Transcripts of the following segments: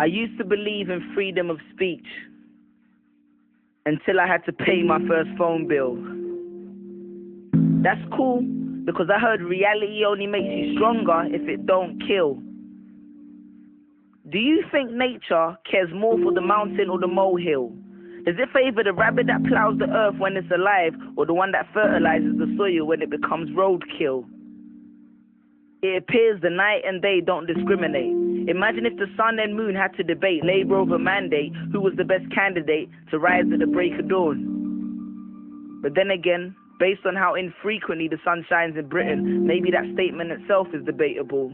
I used to believe in freedom of speech until I had to pay my first phone bill. That's cool, because I heard reality only makes you stronger if it don't kill. Do you think nature cares more for the mountain or the molehill? Does it favor the rabbit that plows the earth when it's alive, or the one that fertilizes the soil when it becomes roadkill? It appears the night and day don't discriminate. Imagine if the sun and moon had to debate, labor over mandate, who was the best candidate to rise at the break of dawn. But then again, based on how infrequently the sun shines in Britain, maybe that statement itself is debatable.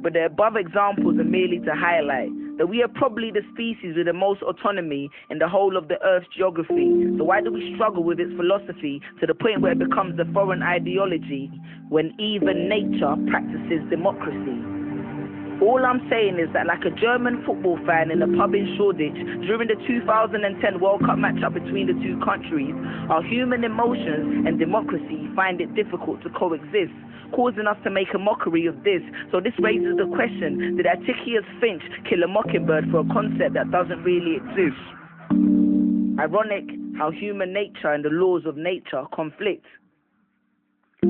But the above examples are merely to highlight that we are probably the species with the most autonomy in the whole of the Earth's geography. So why do we struggle with its philosophy to the point where it becomes a foreign ideology when even nature practices democracy? All I'm saying is that, like a German football fan in a pub in Shoreditch during the 2010 World Cup matchup between the two countries, our human emotions and democracy find it difficult to coexist, causing us to make a mockery of this. So this raises the question, did Atticus Finch kill a mockingbird for a concept that doesn't really exist? Ironic how human nature and the laws of nature conflict.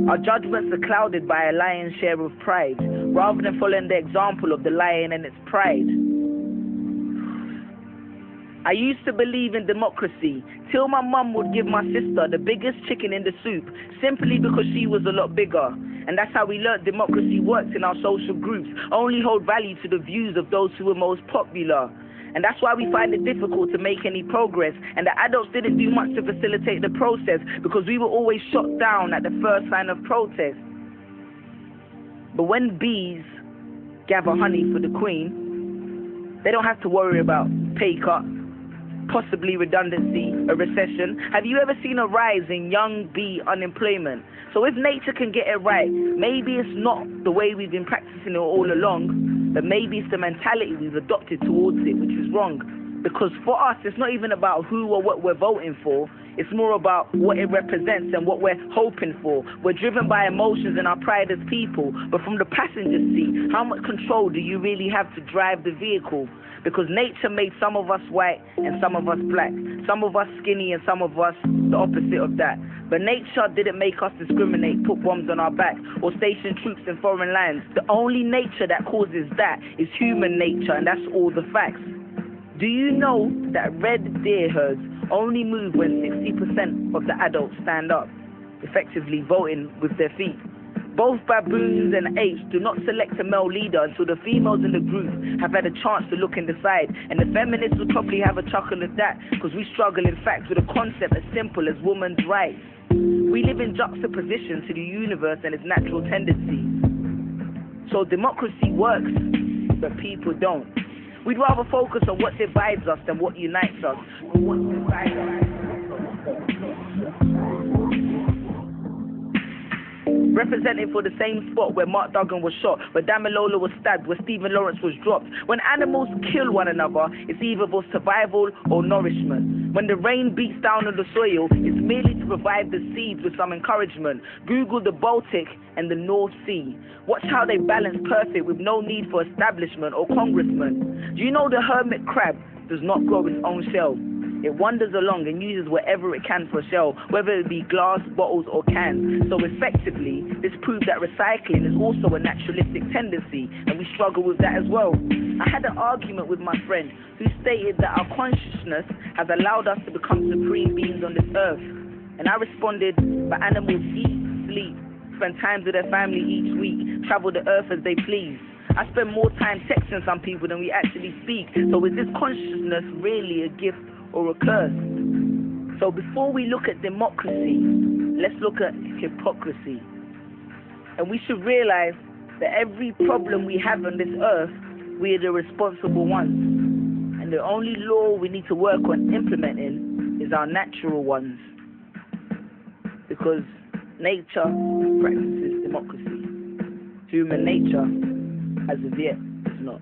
Our judgments are clouded by a lion's share of pride, rather than following the example of the lion and its pride. I used to believe in democracy, till my mum would give my sister the biggest chicken in the soup, simply because she was a lot bigger. And that's how we learnt democracy works in our social groups, only hold value to the views of those who were most popular. And that's why we find it difficult to make any progress. And the adults didn't do much to facilitate the process, because we were always shot down at the first sign of protest. But when bees gather honey for the queen, they don't have to worry about pay cut, possibly redundancy, a recession. Have you ever seen a rise in young bee unemployment? So if nature can get it right, maybe it's not the way we've been practicing it all along, but maybe it's the mentality we've adopted towards it, which is wrong. Because for us, it's not even about who or what we're voting for. It's more about what it represents and what we're hoping for. We're driven by emotions and our pride as people. But from the passenger seat, how much control do you really have to drive the vehicle? Because nature made some of us white and some of us black, some of us skinny and some of us the opposite of that. But nature didn't make us discriminate, put bombs on our back, or station troops in foreign lands. The only nature that causes that is human nature, and that's all the facts. Do you know that red deer herds only move when 60% of the adults stand up, effectively voting with their feet? Both baboons and apes do not select a male leader until the females in the group have had a chance to look and decide. And the feminists will probably have a chuckle at that, because we struggle in fact with a concept as simple as women's rights. We live in juxtaposition to the universe and its natural tendencies. So democracy works, but people don't. We'd rather focus on what divides us than what unites us. Representing for the same spot where Mark Duggan was shot, where Damilola was stabbed, where Stephen Lawrence was dropped. When animals kill one another, it's either for survival or nourishment. When the rain beats down on the soil, it's merely to provide the seeds with some encouragement. Google the Baltic and the North Sea. Watch how they balance perfect with no need for establishment or congressman. Do you know the hermit crab does not grow its own shell? It wanders along and uses whatever it can for a shell, whether it be glass, bottles or cans. So effectively, this proves that recycling is also a naturalistic tendency, and we struggle with that as well. I had an argument with my friend who stated that our consciousness has allowed us to become supreme beings on this earth. And I responded, but animals eat, sleep, spend time with their family each week, travel the earth as they please. I spend more time texting some people than we actually speak. So is this consciousness really a gift or a curse? So before we look at democracy, let's look at hypocrisy. And we should realize that every problem we have on this earth, we are the responsible ones. And the only law we need to work on implementing is our natural ones. Because nature practices democracy. Human nature, as of yet, is not.